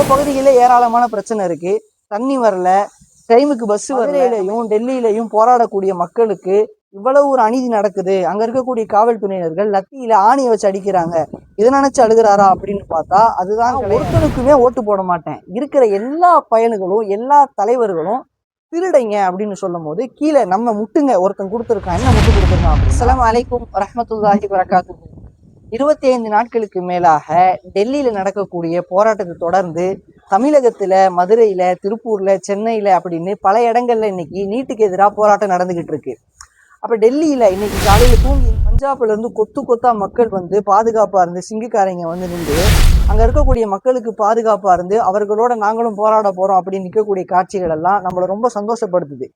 பகுதிகளிலே ஏராளமான பிரச்சனை இருக்கு. தண்ணி வரல, டைமுக்கு பஸ் வரலையும் டெல்லியிலையும் போராடக்கூடிய மக்களுக்கு இவ்வளவு ஒரு அநீதி நடக்குது. அங்க இருக்கக்கூடிய காவல்துறையினர்கள் லத்தியில ஆணியை வச்சு அடிக்கிறாங்க. இதை நினைச்சு அழுகிறாரா அப்படின்னு பார்த்தா அதுதான். ஒருத்தனுக்குமே ஓட்டு போட மாட்டேன், இருக்கிற எல்லா பயனுகளும் எல்லா தலைவர்களும் திருடைங்க அப்படின்னு சொல்லும் போது கீழே நம்ம முட்டுங்க ஒருத்தன் கொடுத்துருக்கான். என்ன முட்டு கொடுத்துருக்கான்? அஸ்ஸலாமு அலைக்கும் வரஹ்மத்துல்லாஹி வபரகாத்துஹு. 25 நாட்களுக்கு மேலாக டெல்லியில நடக்கக்கூடிய போராட்டத்தை தொடர்ந்து தமிழகத்துல, மதுரையில, திருப்பூர்ல, சென்னையில அப்படின்னு பல இடங்கள்ல இன்னைக்கு நீட்டுக்கு எதிராக போராட்டம் நடந்துகிட்டு இருக்கு. அப்ப டெல்லியில இன்னைக்கு காலையில தூங்கி பஞ்சாப்ல இருந்து கொத்து கொத்தா மக்கள் வந்து பாதுகாப்பா இருந்து சிங்குக்காரங்க வந்து நின்று அங்க இருக்கக்கூடிய மக்களுக்கு பாதுகாப்பா இருந்து அவர்களோட நாங்களும் போராட போறோம் அப்படின்னு நிற்கக்கூடிய காட்சிகள் எல்லாம் நம்மளை ரொம்ப சந்தோஷப்படுத்துது.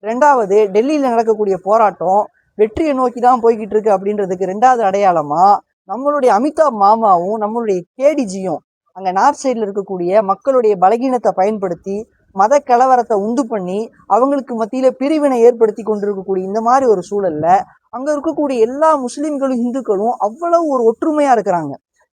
ரெண்டாவது, டெல்லியில நடக்கக்கூடிய போராட்டம் வெற்றியை நோக்கி தான் போய்கிட்டு இருக்கு அப்படின்றதுக்கு ரெண்டாவது அடையாளமா நம்மளுடைய அமிதாப் மாமாவும் நம்மளுடைய கேடிஜியும் அங்க நார்த் சைட்ல இருக்கக்கூடிய மக்களுடைய பலகீனத்தை பயன்படுத்தி மத கலவரத்தை உண்டு பண்ணி அவங்களுக்கு மத்தியில பிரிவினை ஏற்படுத்தி கொண்டிருக்கக்கூடிய இந்த மாதிரி ஒரு சூழல்ல அங்க இருக்கக்கூடிய எல்லா முஸ்லிம்களும் இந்துக்களும் அவ்வளவு ஒரு ஒற்றுமையா இருக்கிறாங்க.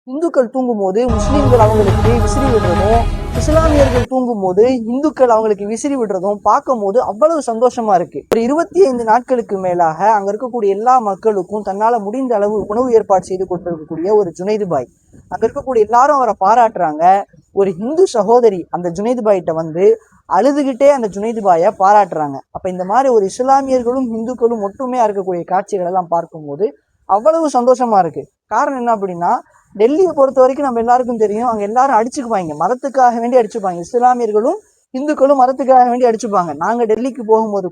இந்துக்கள் தூங்கும் போது முஸ்லிம்கள் அவங்களுக்கு விசிறி விடுறதும், இஸ்லாமியர்கள் தூங்கும் போது இந்துக்கள் அவங்களுக்கு விசிறி விடுறதும் பார்க்கும் போது அவ்வளவு சந்தோஷமா இருக்கு. ஒரு 25 நாட்களுக்கு மேலாக அங்க இருக்கக்கூடிய எல்லா மக்களுக்கும் தன்னால முடிந்த அளவு உணவு ஏற்பாடு செய்து கொண்டிருக்கக்கூடிய ஒரு ஜுனைது பாய், அங்க இருக்கக்கூடிய எல்லாரும் அவரை பாராட்டுறாங்க. ஒரு இந்து சகோதரி அந்த ஜுனைது பாய்கிட்ட வந்து அழுதுகிட்டே அந்த ஜுனைது பாயை பாராட்டுறாங்க. அப்ப இந்த மாதிரி ஒரு இஸ்லாமியர்களும் இந்துக்களும் ஒற்றுமையா இருக்கக்கூடிய காட்சிகள் எல்லாம் பார்க்கும்போது அவ்வளவு சந்தோஷமா இருக்கு. காரணம் என்ன அப்படின்னா, டெல்லியை பொறுத்த வரைக்கும் நம்ம எல்லாருக்கும் தெரியும், அங்க எல்லாரும் அடிச்சுக்குவாங்க, மதத்துக்காக வேண்டி அடிச்சுப்பாங்க. இஸ்லாமியர்களும் இந்துக்களும் மதத்துக்காக வேண்டி அடிச்சுப்பாங்க. நாங்க டெல்லிக்கு போகும்போது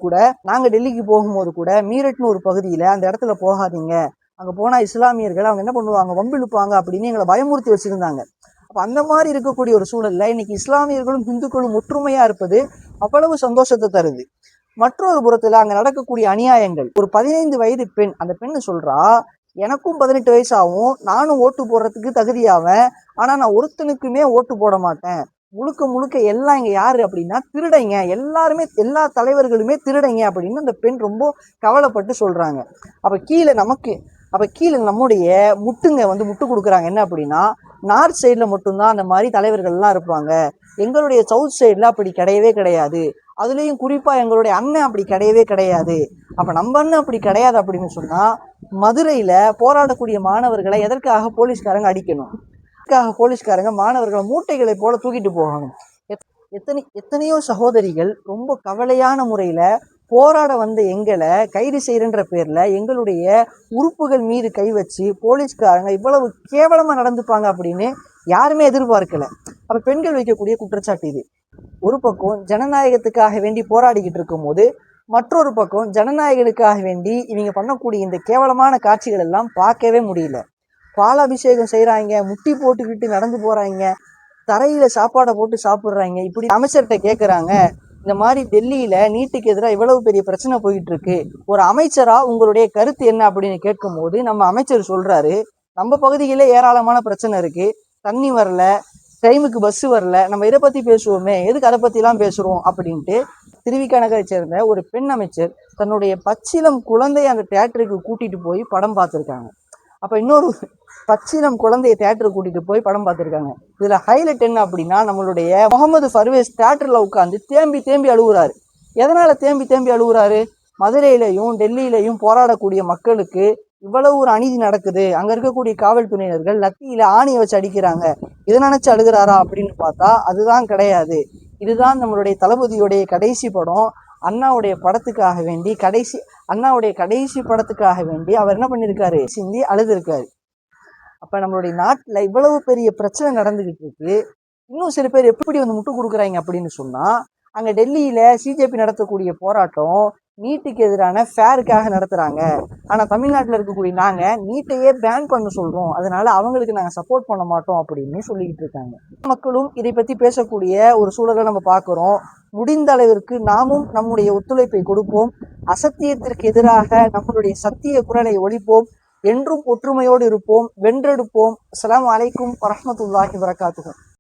கூட மீரட்னு ஒரு பகுதியில அந்த இடத்துல போகாதீங்க, அங்க போனா இஸ்லாமியர்கள் அவங்க என்ன பண்ணுவாங்க, வம்பிழுப்பாங்க அப்படின்னு எங்களை பயமுறுத்தி வச்சிருந்தாங்க. அப்ப அந்த மாதிரி இருக்கக்கூடிய ஒரு சூழல்ல இன்னைக்கு இஸ்லாமியர்களும் இந்துக்களும் ஒற்றுமையா இருப்பது அவ்வளவு சந்தோஷத்தை தருது. மற்றொரு புறத்துல அங்க நடக்கக்கூடிய அநியாயங்கள், ஒரு 15 வயது பெண், அந்த பெண்ணு சொல்றா, எனக்கும் 18 வயசு ஆகும், நானும் ஓட்டு போடுறதுக்கு தகுதியாவேன், ஆனா நான் ஒருத்தனுக்குமே ஓட்டு போட மாட்டேன், முழுக்க முழுக்க எல்லாம் இங்க யாரு அப்படின்னா திருடைங்க, எல்லாருமே எல்லா தலைவர்களுமே திருடைங்க அப்படின்னு அந்த பெண் ரொம்ப கவலைப்பட்டு சொல்றாங்க. அப்ப கீழே நம்முடைய முட்டுங்க வந்து முட்டு கொடுக்குறாங்க. என்ன அப்படின்னா, நார்த் சைட்ல மட்டும்தான் அந்த மாதிரி தலைவர்கள் எல்லாம் இருப்பாங்க, எங்களுடைய சவுத் சைட்ல அப்படி கிடையவே கிடையாது, அதுலேயும் குறிப்பா எங்களுடைய அண்ணன் அப்படி கிடையவே கிடையாது. அப்ப நம்ம அண்ணன் அப்படி கிடையாது அப்படின்னு சொன்னா மதுரையில போராடக்கூடிய மாணவர்களை எதற்காக போலீஸ்காரங்க அடிக்கணும்? எதற்காக போலீஸ்காரங்க மாணவர்களை மூட்டைகளை போல தூக்கிட்டு போகணும்? எத்தனையோ சகோதரிகள் ரொம்ப கவலையான முறையில போராட வந்த எங்களை கைது செய்யறன்ற பேர்ல எங்களுடைய உறுப்புகள் மீது கை வச்சு போலீஸ்காரங்க இவ்வளவு கேவலமா நடந்துப்பாங்க அப்படின்னு யாருமே எதிர்பார்க்கல. அப்ப பெண்கள் வைக்கக்கூடிய குற்றச்சாட்டு இது. ஒரு பக்கம் ஜனநாயகத்துக்காக வேண்டி போராடிக்கிட்டு இருக்கும் போது மற்றொரு பக்கம் ஜனநாயகனுக்காக வேண்டி இவங்க பண்ணக்கூடிய இந்த கேவலமான காட்சிகள் எல்லாம் பார்க்கவே முடியல. பாலாபிஷேகம் செய்யறாங்க, முட்டி போட்டுக்கிட்டு நடந்து போறாங்க, தரையில சாப்பாடை போட்டு சாப்பிடுறாங்க. இப்படி அமைச்சர்கிட்ட கேட்கறாங்க, இந்த மாதிரி டெல்லியில நீட்டுக்கு எதிராக இவ்வளவு பெரிய பிரச்சனை போயிட்டு இருக்கு, ஒரு அமைச்சரா உங்களுடைய கருத்து என்ன அப்படின்னு கேட்கும் போது நம்ம அமைச்சர் சொல்றாரு, நம்ம பகுதியிலே ஏராளமான பிரச்சனை இருக்கு, தண்ணி வரல, டைமுக்கு பஸ் வரல, நம்ம இதை பத்தி பேசுவோமே, எதுக்கு அதை பத்தி எல்லாம் பேசுறோம் அப்படின்ட்டு திருவிக நகரை சேர்ந்த ஒரு பெண் அமைச்சர் தன்னுடைய பச்சிலம் குழந்தைய அந்த தியேட்டருக்கு கூட்டிட்டு போய் படம் பார்த்துருக்காங்க. அப்ப இன்னொரு பச்சிலம் குழந்தைய தியேட்டருக்கு கூட்டிட்டு போய் படம் பார்த்துருக்காங்க. இதுல ஹைலைட் என்ன அப்படின்னா, நம்மளுடைய முகமது பர்வேஸ் தியேட்டர்ல உட்காந்து தேம்பி தேம்பி அழுகுறாரு. எதனால தேம்பி தேம்பி அழுகுறாரு? மதுரையிலையும் டெல்லியிலையும் போராடக்கூடிய மக்களுக்கு இவ்வளவு ஒரு அநீதி நடக்குது, அங்க இருக்கக்கூடிய காவல்துறையினர்கள் லத்தியில ஆணியை வச்சு அடிக்கிறாங்க, இதை நினைச்சு அழுகிறாரா அப்படின்னு பார்த்தா அதுதான் கிடையாது. இதுதான் நம்மளுடைய தளபதியுடைய கடைசி படம். அண்ணாவுடைய கடைசி படத்துக்காக வேண்டி அவர் என்ன பண்ணியிருக்காரு, சிந்தி அழுதுருக்காரு. அப்ப நம்மளுடைய நாட்டுல இவ்வளவு பெரிய பிரச்சனை நடந்துகிட்டு இருக்கு, இன்னும் சில பேர் எப்படி வந்து முட்டு கொடுக்குறாங்க அப்படின்னு சொன்னா, அங்க டெல்லியில சிஜேபி நடத்தக்கூடிய போராட்டம் நீட்டுக்கு எதிரான ஃபேருக்காக நடத்துறாங்க, ஆனா தமிழ்நாட்டில் இருக்கக்கூடிய நாங்க நீட்டையே பேன் பண்ண சொல்றோம், அதனால அவங்களுக்கு நாங்க சப்போர்ட் பண்ண மாட்டோம் அப்படின்னு சொல்லிக்கிட்டு இருக்காங்க. மக்களும் இதை பத்தி பேசக்கூடிய ஒரு சூழலை நம்ம பார்க்கிறோம். முடிந்த அளவிற்கு நாமும் நம்முடைய ஒத்துழைப்பை கொடுப்போம், அசத்தியத்திற்கு எதிராக நம்மளுடைய சத்திய குரலை ஒலிப்போம், என்றும் ஒற்றுமையோடு இருப்போம், வென்றெடுப்போம். அஸ்ஸலாமு அலைக்கும் வரஹ்மத்துல்லாஹி வபரகாத்துஹு.